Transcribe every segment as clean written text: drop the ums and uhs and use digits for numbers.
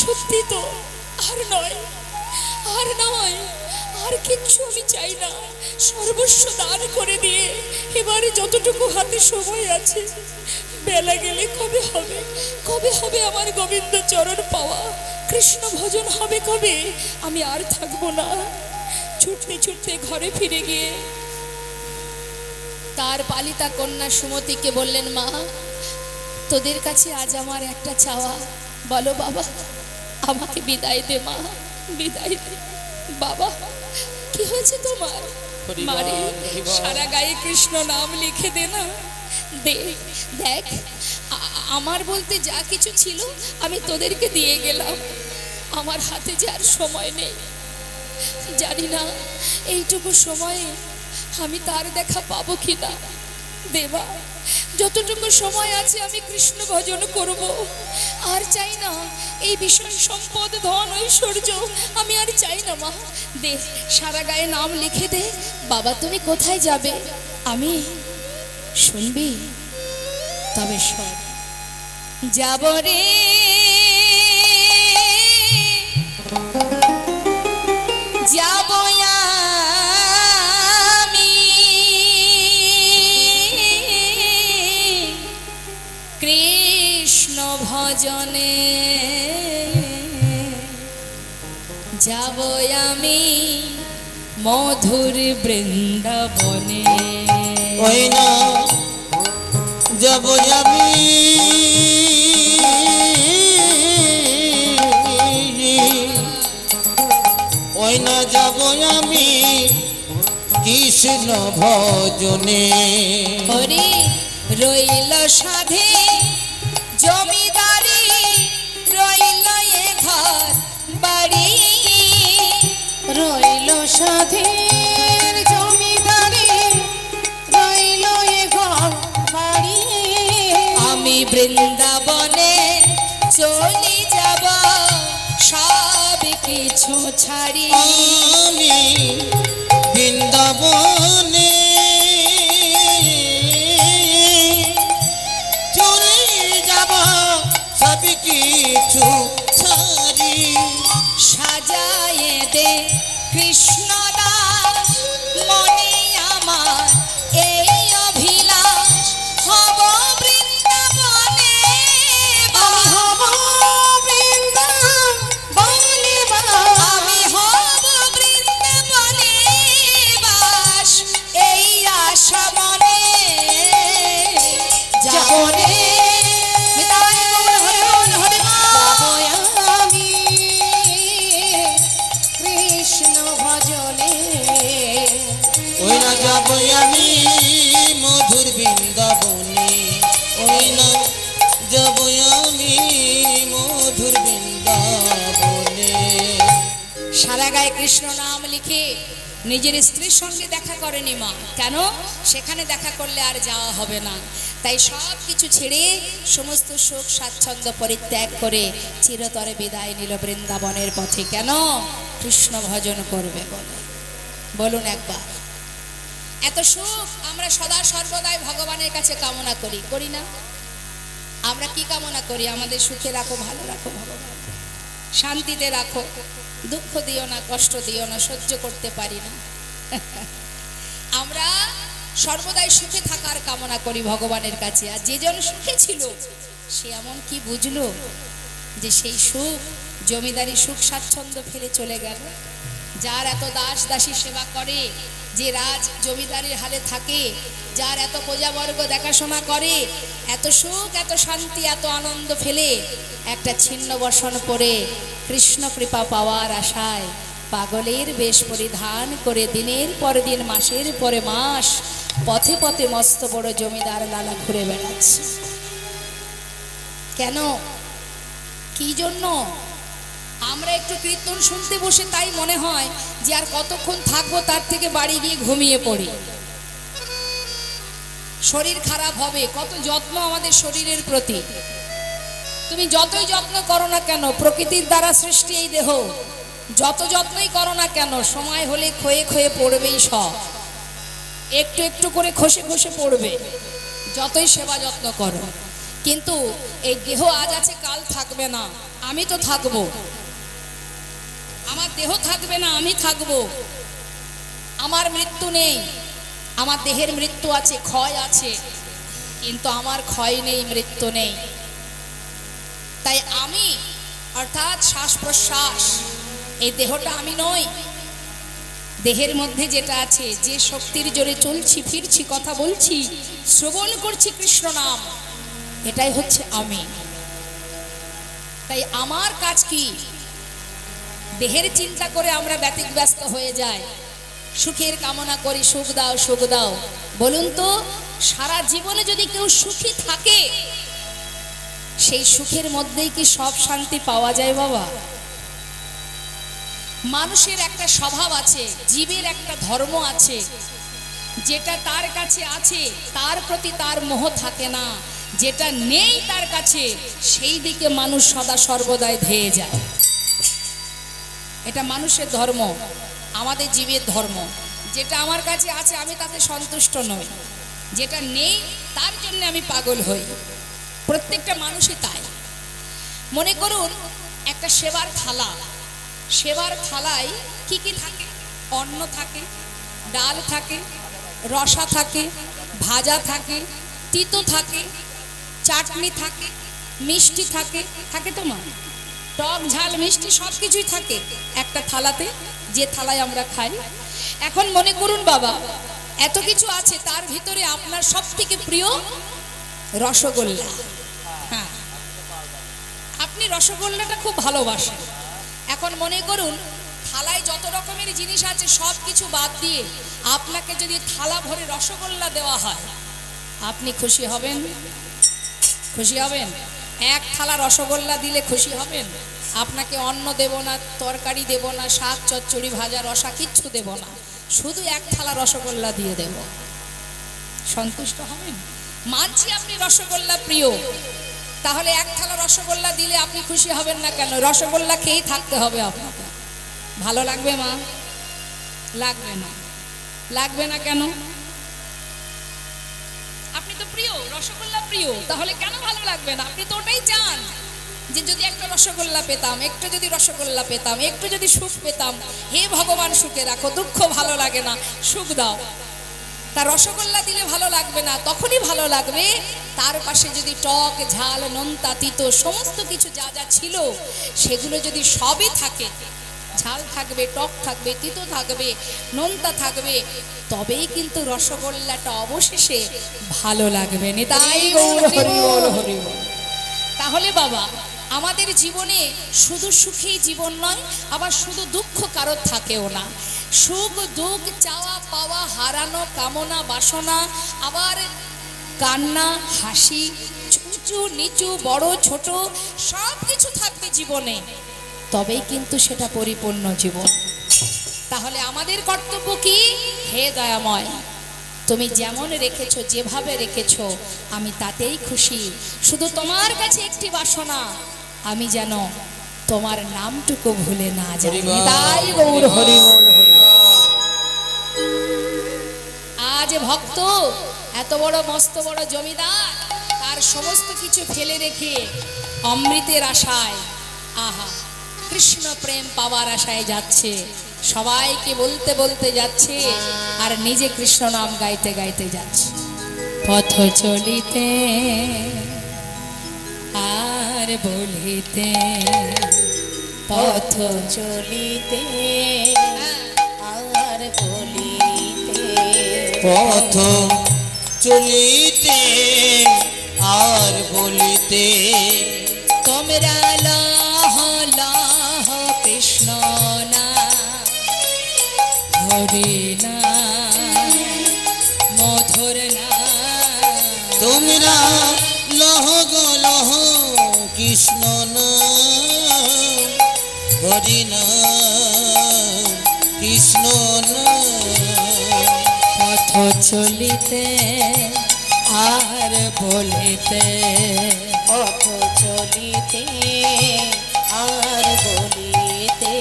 সত্যি তো, আর নয়, আর নয়, আর কিচ্ছু আমি চাই না। সর্বস্ব দান করে দিয়ে এবারে যতটুকু হাতে সময় আছে, বেলা গেলে কবে হবে, কবে হবে আমার গোবিন্দ চরণ পাওয়া, কৃষ্ণ ভজন হবে কবে? আমি আর থাকবো না। ছুটতে ছুটতে ঘরে ফিরে গিয়ে তার পালিতা কন্যা সুমতিকে বললেন, মা, তোদের কাছে আজ আমার একটা চাওয়া। বলো বাবা। আমাকে বিদায় দে মা, বিদায় দে। বাবা, কি হয়েছে তোমার? মারে, সারা গায়ে কৃষ্ণ নাম লিখে দে না, দে। দেখ, আমার বলতে যা কিছু ছিল আমি তোদেরকে দিয়ে গেলাম। আমার হাতে যে আর সময় নেই। জানি না এইটুকু সময়ে আমি তার দেখা পাবো কিনা। দেবা, যতটুকু সময় আছে আমি কৃষ্ণ ভজন করব। আর চাই না এই বিষয় সম্পদ, ধন, ঐশ্বর্য আমি আর চাই না মা। দে, সারা গায়ে নাম লিখে দে। বাবা, তুমি কোথায় যাবে? আমি শুনবি? তবে শোন। যাব রে, যাব আমি কৃষ্ণ ভজনে, যাব আমি মধুর বৃন্দাবনে। ওই না যাব আমি ওই না যাব আমি কৃষ্ণ ভজনে। হরি রইল সাধে জমিদারি, রইল এ ঘর বাড়ি, রইল সাধের জমিদারি, রইল এ ঘর বাড়ি। আমি বৃন্দাবনে চলে যাব সব কিছু ছাড়ি। আমি বৃন্দাবনে চলে যাব সব কিছু ছাড়ি। সাজায়ে দে কৃষ্ণ দাস, মনে আমার এই অভিলাষ, হব বৃন্দাবনে বাস। আমি হব বৃন্দাবনে বাস, এই আশা মনে। যাব রে, নিতাই গৌর হরি বল, হরি বল। আমি কৃষ্ণ ভজনে, ওই না যাব আমি মধুর বৃন্দাবনে। ওই না যাব আমি মধুর বৃন্দাবনে। সারা গায়ে কৃষ্ণ নাম লিখে নিজের স্ত্রীর সঙ্গে দেখা করেনি মা। কেন? সেখানে দেখা করলে আর যাওয়া হবে না। তাই সব কিছু ছেড়ে সমস্ত সুখ স্বাচ্ছন্দ্য পরিত্যাগ করে চিরতরে বিদায় নিল বৃন্দাবনের পথে। কেন? কৃষ্ণ ভজন করবে বলে। বলুন একবার। এত সুখ আমরা সদা সর্বদাই ভগবানের কাছে কামনা করি, করি না? আমরা কি কামনা করি? আমাদের সুখে রাখো, ভালো রাখো ভগবান, শান্তিতে রাখো, দুঃখ দিও না, কষ্ট দিও না, সহ্য করতে পারি না। আমরা সর্বদাই সুখে থাকার কামনা করি ভগবানের কাছে। আর যে জন সুখে ছিল সে এমন কি বুঝলো যে সেই সুখ, জমিদারি সুখ স্বাচ্ছন্দ্য ফেলে চলে গেল। যার এত দাস দাসী সেবা করে, যে রাজ জমিদারির হালে থাকে, যার এত প্রজাবর্গ দেখাশোনা করে, এত সুখ, এত শান্তি, এত আনন্দ ফেলে একটা ছিন্ন বসন করে কৃষ্ণ কৃপা পাওয়ার আশায় পাগলের বেশ পরিধান করে দিনের পর দিন, মাসের পরে মাস পথে পথে মস্ত বড় জমিদার লালা ঘুরে বেড়াচ্ছে। কেন? কি জন্য? আমরা একটু কীর্তন শুনতে বসে তাই মনে হয় যে আর কতক্ষণ থাকবো, তার থেকে বাড়ি গিয়ে ঘুমিয়ে পড়ি। শরীর খারাপ হবে। কত যত্ন আমাদের শরীরের প্রতি। তুমি যতই যত্ন করো না কেন, প্রকৃতির দ্বারা সৃষ্টি এই দেহ, যত যত্নই করো না কেন, সময় হলে ক্ষয়ে ক্ষয়ে পড়বেই সব। একটু একটু করে খসে খসে পড়বে যতই সেবা যত্ন করো। কিন্তু এই দেহ আজ আছে কাল থাকবে না, আমি তো থাকবো। আমার দেহ থাকবে না, আমি থাকবো। আমার মৃত্যু নেই, আমার দেহের মৃত্যু আছে, ক্ষয় আছে, কিন্তু আমার ক্ষয় নেই, মৃত্যু নেই। তাই আমি অর্থাৎ শ্বাস প্রশ্বাস, এই দেহটা আমি নই। দেহের মধ্যে যেটা আছে, যে শক্তির জোরে চলছি, ফিরছি, কথা বলছি, শ্রবণ করছি কৃষ্ণ নাম, এটাই হচ্ছে আমি। তাই আমার কাজ কি? দেহের চিন্তা করে আমরা ব্যতিব্যস্ত হয়ে যাই, সুখের কামনা করি, সুখ দাও, সুখ দাও। বলুন তো, সারা জীবনে যদি কেউ সুখী থাকে, সেই সুখের মধ্যেই কি সব শান্তি পাওয়া যায় বাবা? মানুষের একটা স্বভাব আছে, জীবের একটা ধর্ম আছে, যেটা তার কাছে আছে তার প্রতি তার মোহ থাকে না, যেটা নেই তার কাছে সেই দিকে মানুষ সদা সর্বদাই ধেয়ে যায়। এটা মানুষের ধর্ম, আমাদের জীবের ধর্ম। যেটা আমার কাছে আছে আমি তাতে সন্তুষ্ট নই, যেটা নেই তার জন্য আমি পাগল হই। প্রত্যেকটা মানুষই তাই। মনে করুন একটা সেবার থালা, সেবার থালায় কি কি থাকে? অন্ন থাকে, ডাল থাকে, রসা থাকে, ভাজা থাকে, তিতো থাকে, চাটনি থাকে, মিষ্টি থাকে, থাকে তো মা? টক ঝাল মিষ্টি সব কিছুই থাকে একটা থালাতে, যে থালায় আমরা খাই। এখন মনে করুন বাবা, এত কিছু আছে, তার ভিতরে আপনার সব থেকে প্রিয় রসগোল্লা। হ্যাঁ, আপনি রসগোল্লাটা খুব ভালোবাসেন। এখন মনে করুন থালায় যত রকমের জিনিস আছে সব কিছু বাদ দিয়ে আপনাকে যদি থালা ভরে রসগোল্লা দেওয়া হয়, আপনি খুশি হবেন? খুশি হবেন? এক থালা রসগোল্লা দিলে খুশি হবেন? আপনাকে অন্ন দেব না, তরকারি দেব না, শাক চচ্চড়ি ভাজা রসা কিচ্ছু দেব না, শুধু এক থালা রসগোল্লা দিয়ে দেব, সন্তুষ্ট হবেন? মানছি আপনি রসগোল্লা প্রিয়, তাহলে এক থালা রসগোল্লা দিলে আপনি খুশি হবেন না কেন? রসগোল্লা খেয়েই থাকতে হবে আপনাকে। ভালো লাগবে মা? লাগবে না। লাগবে না কেন? আপনি তো প্রিয়, রসগোল্লা প্রিয়, তাহলে কেন ভালো লাগবে না? আপনি তো ওটাই চান যে যদি একটা রসগোল্লা পেতাম, একটু যদি রসগোল্লা পেতাম, একটু যদি সুখ পেতাম। হে ভগবান সুখে রাখো, দুঃখ ভালো লাগে না, সুখ দাও। তা রসগোল্লা দিলে ভালো লাগবে না, তখনই ভালো লাগবে তার পাশে যদি টক ঝাল নোনতা তিতো সমস্ত কিছু যা যা ছিল সেগুলো যদি সবই থাকে, ঝাল থাকবে, টক থাকবে, তিতো থাকবে, নোনতা থাকবে, তবেই কিন্তু রসগোল্লাটা অবশেষে ভালো লাগবে। নিতাই গৌর হরি বল, হরি বল। তাহলে বাবা, আমাদের জীবনে শুধু সুখী জীবন নয়, আবার শুধু দুঃখ কারোর থাকেও না। সুখ দুঃখ, চাওয়া পাওয়া, হারানো, কামনা বাসনা, আবার কান্না হাসি, উঁচু নিচু, বড় ছোট সব কিছু থাকবে জীবনে, তবেই কিন্তু সেটা পরিপূর্ণ জীবন। তাহলে আমাদের কর্তব্য কি? হে দয়াময়, তুমি যেমন রেখেছো, যেভাবে রেখেছো, আমি তাতেই খুশি। শুধু তোমার কাছে একটি বাসনা, আমি যেন তোমার নামটুকু ভুলে না যাই। তাই গৌর হরি বল, হরি বল। আজ ভক্ত এত বড় মস্ত বড় জমিদার, তার সমস্ত কিছু ফেলে রেখে অমৃতের আশায়, আহা, কৃষ্ণ প্রেম পাওয়ার আশায় যাচ্ছে, সবাইকে বলতে বলতে যাচ্ছে, আর নিজে কৃষ্ণ নাম গাইতে গাইতে যাচ্ছে। পথ চলিতে আর বলিতে, পথ চলিতে আর বলিতে, পথ চলিতে আর বলিতে, তোমরা লহ লহ কৃষ্ণ নাম, হরি নাম, মধুর নাম। তোমরা লহ গো লহ কৃষ্ণ নাম, হরি নাম, কৃষ্ণ নাম। পথ চলিতে আর বলিতে, পথ চলিতে আর বলিতে,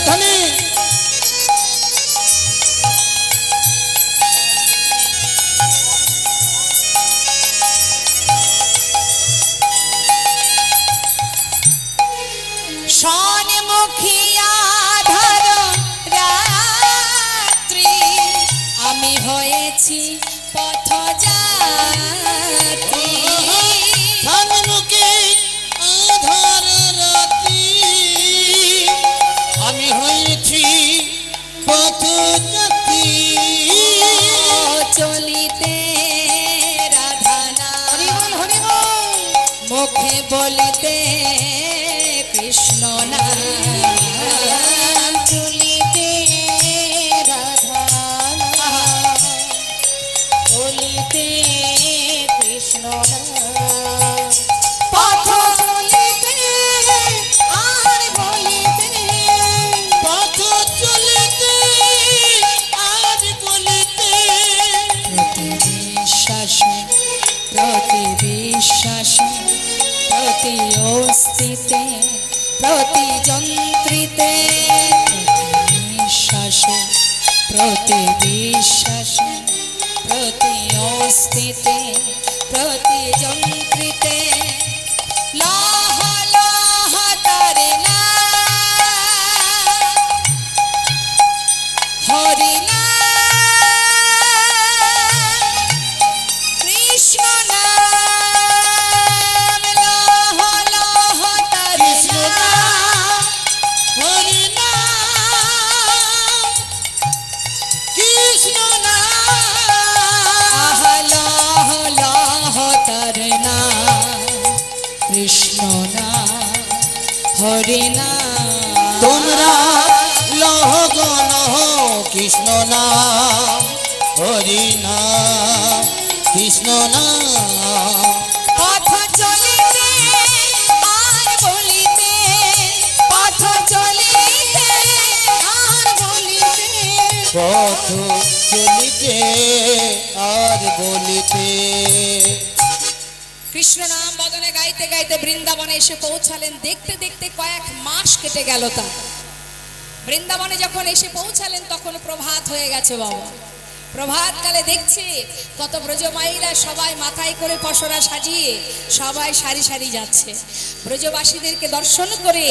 ধ্বনি সন্মুখিয়া ধর রাত্রি আমি হয়েছি পথযাত্রী সম্মুখে আধার রাতি আমি হয়েছি পথযাত্রী চলিতে রাধানা মুখে বলিতে কৃষ্ণ না চলিতে রাধানা বলিতে কৃষ্ণ না পথ চলিতে আর বলিতে পথ চলিতে আর বলিতে প্রতি বিশ্বাসে প্রতি অস্তিতে প্রতি যন্ত্রিতে প্রতি বিশ্বাসে প্রতি অস্তিতে প্রতি যন্ত্রিতে লাহ লাহ তারে না হরি না কৃষ্ণ নাম লাহ লাহ তারে না হরি নাম কৃষ্ণ নাম লাহ লাহ তারে না কৃষ্ণ নাম হরি নাম তোমরা লহ গো লহ কৃষ্ণ নাম হরি নাম কৃষ্ণ নাম পথ চলিতে আর বলিতে পথ চলিতে আর বলিতে পথ চলিতে আর বলিতে কৃষ্ণ নাম বদনে গাইতে গাইতে বৃন্দাবনে এসে পৌঁছালেন। দেখতে দেখতে কয়েক মাস কেটে গেল তার। বৃন্দাবনে যখন এসে পৌঁছালেন তখন প্রভাত হয়ে গেছে বাবা। প্রভাতকালে দেখছে কত ব্রজমাইরা সবাই মাথায় করে পসরা সাজিয়ে সবাই সারি সারি যাচ্ছে। ব্রজবাসীদেরকে দর্শন করে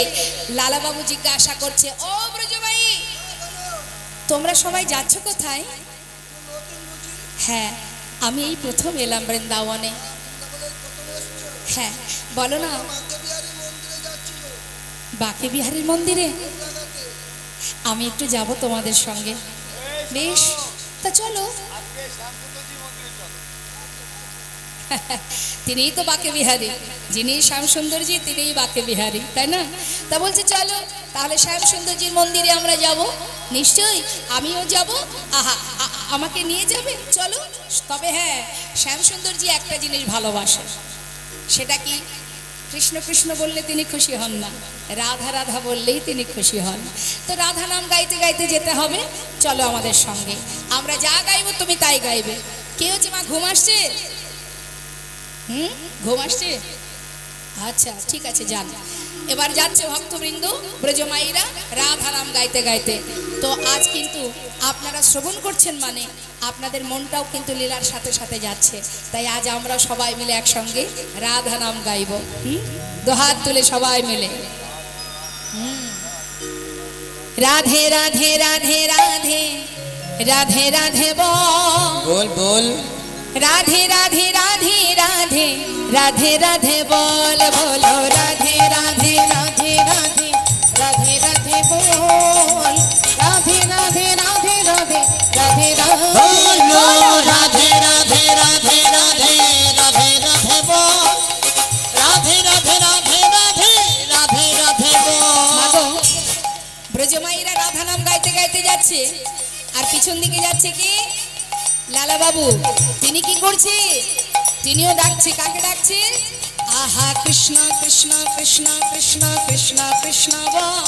লালাবাবু জিজ্ঞাসা করছে, ও ব্রজমাই, তোমরা সবাই যাচ্ছ কোথায়? হ্যাঁ, আমি এই প্রথম এলাম বৃন্দাবনে। হ্যাঁ, বলো না। বাঁকে বিহারীর মন্দিরে আমি একটু যাব তোমাদের সঙ্গে। বেশ, তা চলো। তিনিই তো বাঁকে বিহারী, যিনি শ্যামসুন্দরজি তিনিই বাঁকে বিহারী, তাই না? তা বলছে চলো তাহলে শ্যামসুন্দরজির মন্দিরে আমরা যাব। নিশ্চয়ই, আমিও যাব। আহা, আমাকে নিয়ে যাবে? চলো। তবে হ্যাঁ, শ্যামসুন্দরজি একটা জিনিস ভালোবাসে। সেটা কি? কৃষ্ণ কৃষ্ণ বললে তিনি খুশি হন না, রাধা রাধা বললেই তিনি খুশি হন। তো রাধা নাম গাইতে গাইতে যেতে হবে। চলো আমাদের সঙ্গে, আমরা যা গাইবো তুমি তাই গাইবে। কে হচ্ছে মা? ঘুম আসছে? ঘুম আসছে? আচ্ছা ঠিক আছে, যান। এবার যাচ্ছে ভক্তবৃন্দ ব্রজমাইরা রাধা নাম গাইতে গাইতে। তো আজ কিন্তু আপনারা শ্রবণ করছেন মানে আপনাদের মনটাও কিন্তু লীলার সাথে সাথে যাচ্ছে। তাই আজ আমরা সবাই মিলে একসঙ্গে রাধা নাম গাইব। দুহাত তুলে সবাই মিলে রাধে রাধে রাধে রাধে রাধে রাধে বল বল রাধে রাধে রাধে রাধে রাধে রাধে বল বলো রাধে রাধে রাধে রাধে রাধে রাধে বল রাধে রাধে রাধে রাধে রাধে বলো রাধে রাধে রাধে রাধে রাধে রাধে রাধে বল রাধে রাধে রাধে রাধে রাধে রাধে বল। ব্রজমাইরা রাধা নাম গাইতে গাইতে যাচ্ছে, আর পিছন দিকে যাচ্ছে কি লালা বাবু। তিনি কি করছে? তিনিও ডাকছে। কাকে ডাকছে? আহা, কৃষ্ণ কৃষ্ণ কৃষ্ণ কৃষ্ণ কৃষ্ণ কৃষ্ণ বল,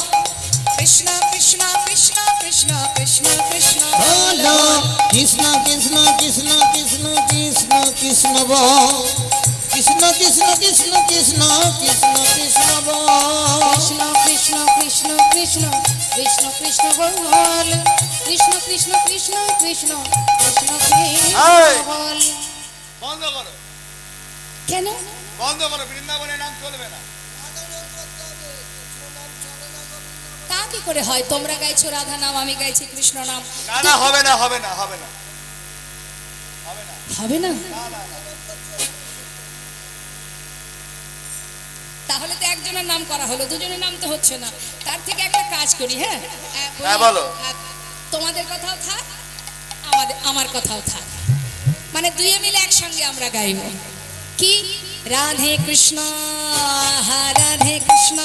কৃষ্ণ কৃষ্ণ কৃষ্ণ কৃষ্ণ কৃষ্ণ কৃষ্ণ বলো কৃষ্ণ কৃষ্ণ কৃষ্ণ কৃষ্ণ কৃষ্ণ কৃষ্ণ বল কৃষ্ণ কৃষ্ণ কৃষ্ণ কৃষ্ণ কৃষ্ণ কৃষ্ণ বল কৃষ্ণ কৃষ্ণ কৃষ্ণ কৃষ্ণ কৃষ্ণ কৃষ্ণ বল কৃষ্ণ কৃষ্ণ কৃষ্ণ কৃষ্ণ কৃষ্ণ কৃষ্ণ বল। বন্ধ করো, কেন? বন্ধ করো, বৃন্দাবনের নাম চলবে না। তা কি করে হয়? তোমরা গাইছো রাধা নাম, আমি গাইছি কৃষ্ণ নাম। না না, হবে না, হবে না, হবে না, হবে না। হবে না? না, না, না। তাহলে তো একজনের নাম করা হলো, দুজনের নাম তো হচ্ছে না। তার থেকে একটা কাজ করি, হ্যাঁ বলি, হ্যাঁ, বলো। তোমাদের কথাও থাক, আমার কথাও থাক, মানে দুয়ে মিলে একসঙ্গে আমরা গাইব। কি? রাধে কৃষ্ণ আহা রাধে কৃষ্ণ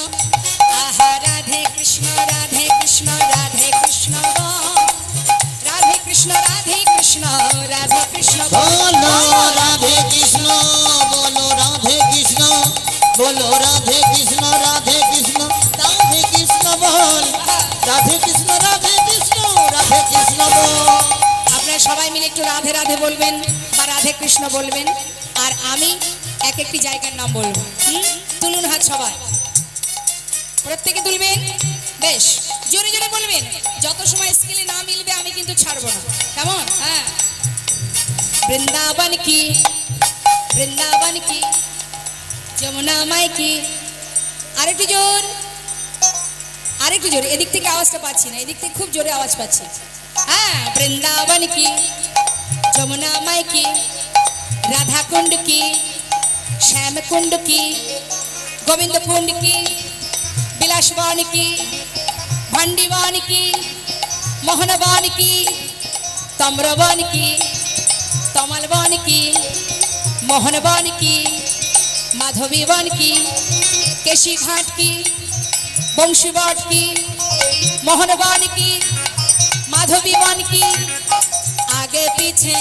আহা রাধে কৃষ্ণ রাধে কৃষ্ণ রাধে কৃষ্ণ রাধে কৃষ্ণ রাধে কৃষ্ণ রাধে কৃষ্ণ বলো রাধে কৃষ্ণ বলো রাধে কৃষ্ণ বলো রাধে কৃষ্ণ রাধে কৃষ্ণ রাধে কৃষ্ণ বল রাধে কৃষ্ণ রাধে কৃষ্ণ রাধে কৃষ্ণ বল। আপনারা সবাই মিলে একটু রাধে রাধে বলবেন বা রাধে কৃষ্ণ বলবেন, আর আমি এক একটি জায়গার নাম বলবো। তুলুন হাত সবাই, প্রত্যেকে তুলবেন। বেশ জোরে জোরে বলবেন, যত সময় স্কেলে না মিলবে আমি কিন্তু ছাড়বো না, কেমন? হ্যাঁ। বৃন্দাবন কি, বৃন্দাবন কি, যমুনা মাই কি। আরেকটু জোর, আরেকটু জোরে। এদিক থেকে আওয়াজটা পাচ্ছি না, এদিক থেকে খুব জোরে আওয়াজ পাচ্ছি। হ্যাঁ। বৃন্দাবন কি, যমুনা মাই কি, রাধা কুंड की, श्याम कुंड की, गोविंद कुंड की, बिलासवान की, भंडीवान की, मोहनवान की, तम्रवान की, तमलवान की, मोहनवान की, माधवीवान की, केशी घाट की, बंशीवाट की, मोहनवान की, माधवीवान की, आगे पीछे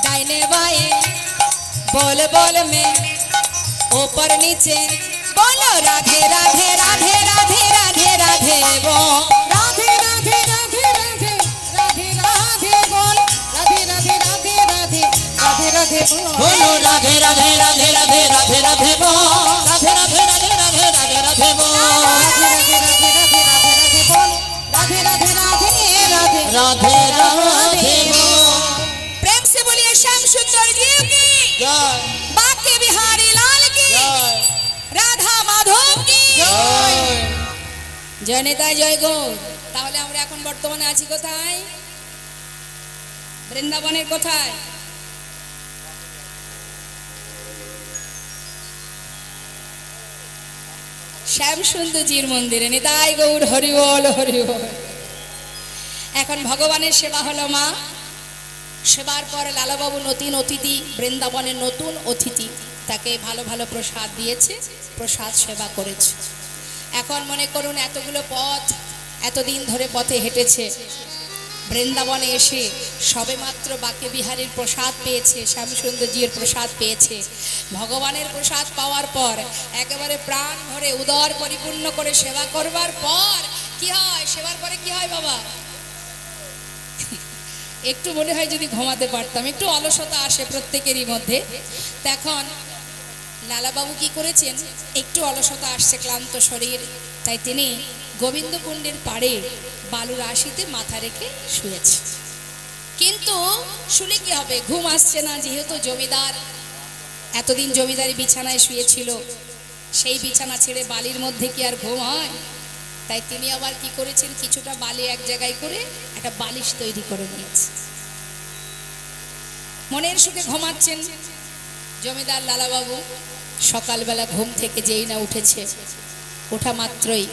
दाहिने बाएं बोल बोल में ऊपर नीचे बोलो राधे राधे राधे राधे राधे राधे बोल राधे राधे राधे राधे राधे राधे बोल राधे राधे राधे राधे राधे राधे बोल बोलो राधे राधे राधे राधे राधे राधे बोल राधे राधे राधे राधे राधे राधे बोल राधे राधे राधे राधे राधे राधे बोल राधे राधे राधे राधे राधे राधे बोल। प्रेम से बोलिए श्याम सुंदर जी की जय बाके बिहारी लाल की जय রাধা মাধব কি जय। জয় নেতা জয় গৌর। তাহলে আমরা এখন বর্তমানে আছি কোথায়? বৃন্দাবনের কোথায়? শ্যাম সুন্দরজির মন্দিরে। নিতাই গৌর হরি বল হরি বল। এখন ভগবানের সেবা হলো মা, সেবার পর লালাবাবু নতুন অতিথি, বৃন্দাবনের নতুন অতিথি, তাকে ভালো ভালো প্রসাদ দিয়েছে, প্রসাদ সেবা করেছে। এখন মনে করুন এতগুলো পথ, এতদিন ধরে পথে হেঁটেছে, বৃন্দাবনে এসে সবেমাত্র বাকে বিহারীর প্রসাদ পেয়েছে, শ্যামসুন্দরজির প্রসাদ পেয়েছে। ভগবানের প্রসাদ পাওয়ার পর একেবারে প্রাণ ভরে উদর পরিপূর্ণ করে সেবা করবার পর কি হয়? সেবার পরে কি হয় বাবা? একটু মনে হয় যদি ঘুমাতে পারতাম, একটু অলসতা আসে প্রত্যেকেরই মধ্যে। তখন লালাবাবু কি করেছেন? একটু অলসতা আসছে, ক্লান্ত শরীর, তাই তিনি গোবিন্দ কুণ্ডের পাড়ে বালুর আশিতে মাথা রেখে শুয়েছে। কিন্তু শুনে কি হবে? ঘুম আসছে না, যেহেতু জমিদার এতদিন জমিদারি বিছানায় শুয়েছিল, সেই বিছানা ছেড়ে বালির মধ্যে কি আর ঘুম হয়? তাই তিনি আবার কি করেছেন? কিছুটা বালি এক জায়গায় করে একটা বালিশ তৈরি করে নিয়েছে, মনের সুখে ঘুমাচ্ছেন জমিদার লালাবাবু। সকালবেলা ঘুম থেকে যেই না উঠেছে, ওঠা মাত্রই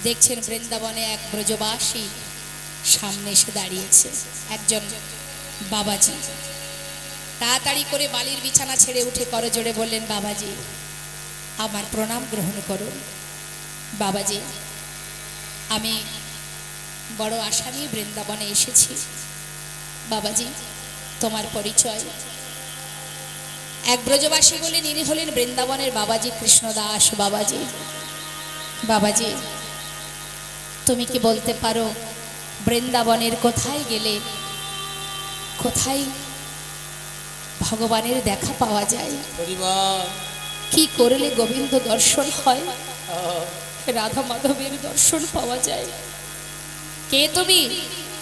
দেখছেন বৃন্দাবনে এক ব্রজবাসী সামনে এসে দাঁড়িয়েছে, একজন বাবাজি। তাড়াতাড়ি করে বালির বিছানা ছেড়ে উঠে করজোড়ে বললেন, বাবাজি আমার প্রণাম গ্রহণ করুন। বাবাজি আমি বড় আশা নিয়ে বৃন্দাবনে এসেছি। বাবাজি তোমার পরিচয়? এক ব্রজবাসী বলে ইনি হলেন বৃন্দাবনের বাবাজি কৃষ্ণদাস। বাবাজি, বাবাজি তুমি কি বলতে পারো বৃন্দাবনের কোথায় গেলে, কোথায় ভগবানের দেখা পাওয়া যায়। পরিবার কি করলে গোবিন্দ দর্শন হয়, রাধা মাধবের দর্শন পাওয়া যায়। কে তুমি?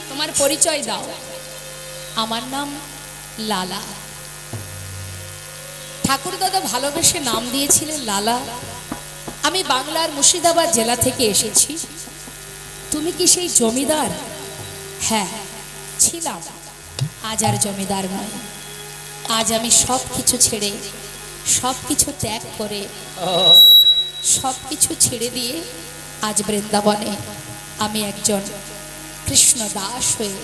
তোমার পরিচয় দাও। আমার নাম লালা। ঠাকুর দাদা ভালোবেসে নাম দিয়েছিলেন লালা। আমি বাংলার মুর্শিদাবাদ জেলা থেকে এসেছি। তুমি কি সেই জমিদার? হ্যাঁ, ছিলাম। আজ আর জমিদার নয়। আজ আমি সব কিছু ছেড়ে, সব কিছু ত্যাগ করে, সব কিছু ছেড়ে দিয়ে আজ বৃন্দাবনে আমি একজন কৃষ্ণ দাস হয়ে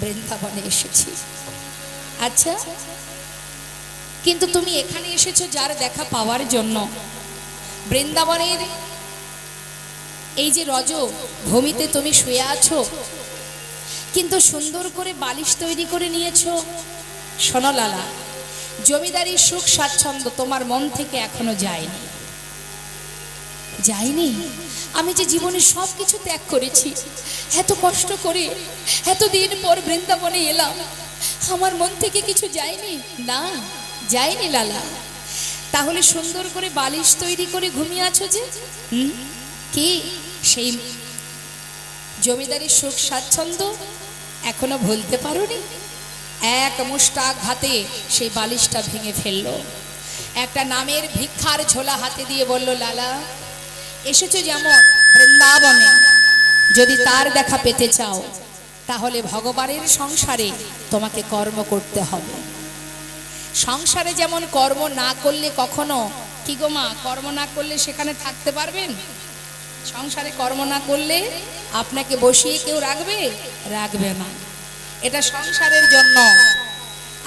বৃন্দাবনে এসেছি। আচ্ছা, কিন্তু তুমি এখানে এসেছো যার দেখা পাওয়ার জন্য। বৃন্দাবনের এই যে রজ ভূমিতে তুমি শুয়ে আছো, কিন্তু সুন্দর করে বালিশ তৈরি করে নিয়েছো। শোনো লালা, জমিদারি সুখ স্বাচ্ছন্দ্য তোমার মন থেকে এখনো যায়নি। যায়নি? আমি যে জীবনে সব কিছু ত্যাগ করেছি, এত কষ্ট করে এতদিন পর বৃন্দাবনে এলাম, আমার মন থেকে কিছু যায়নি? না, যায়নি লালা। তাহলে সুন্দর করে বালিশ তৈরি করে ঘুমিয়ে আছো যে, কি সেই জমিদারি সুখ স্বাচ্ছন্দ্য এখনো ভুলতে পারোনি? এক মুষ্টাঘাতে সেই বালিশটা ভেঙে ফেললো। একটা নামের ভিক্ষার ঝোলা হাতে দিয়ে বলল, লালা, এসেছো যেমন বৃন্দাবনে, যদি তার দেখা পেতে চাও তাহলে ভগবানের সংসারে তোমাকে কর্ম করতে হবে। সংসারে যেমন কর্ম না করলে কখনো, কি গো মা, কর্ম না করলে সেখানে থাকতে পারবেন? সংসারে কর্ম না করলে আপনাকে বসিয়ে কেউ রাখবে? রাখবে না। এটা সংসারের জন্য।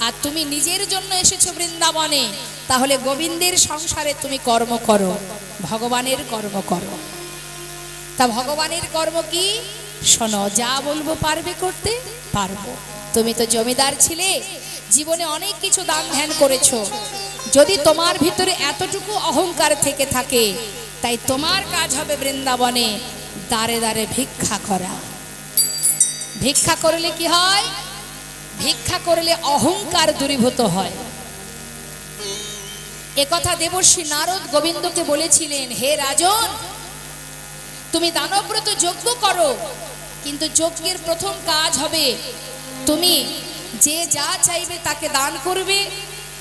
আর তুমি নিজের জন্য এসেছো বৃন্দাবনে, তাহলে গোবিন্দের সংসারে তুমি কর্ম করো, ভগবানের কর্ম করো। তা ভগবানের কর্ম কি? শোনো, যা বলবো পারবে করতে? পারবো। তুমি তো জমিদার ছিলে, জীবনে অনেক কিছু দান ধ্যান করেছো। যদি তোমার ভিতরে এতটুকু অহংকার থেকে থাকে, তাই তোমার কাজ হবে বৃন্দাবনে দাঁড়ে দাঁড়ে ভিক্ষা করা। ভিক্ষা করলে কি হয়? ভিক্ষা করলে অহংকার দূরীভূত হয়। একথা দেবর্ষি নারদ গোবিন্দকে বলেছিলেন, হে রাজন, তুমি দানব্রত যজ্ঞ করো, কিন্তু যজ্ঞের প্রথম কাজ হবে তুমি যে যা চাইবে তাকে দান করবে।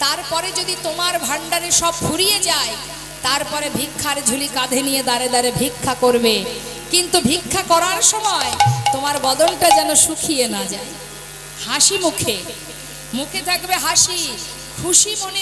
তারপরে যদি তোমার ভান্ডারে সব ফুরিয়ে যায়, তারপরে ভিক্ষার ঝুলি কাঁধে নিয়ে দাঁড়ে দাঁড়ে ভিক্ষা করবে। কিন্তু ভিক্ষা করার সময় তোমার বদনটা যেন শুকিয়ে না যায়। হাসি মুখে, মুখে থাকবে হাসি, খুশি মনে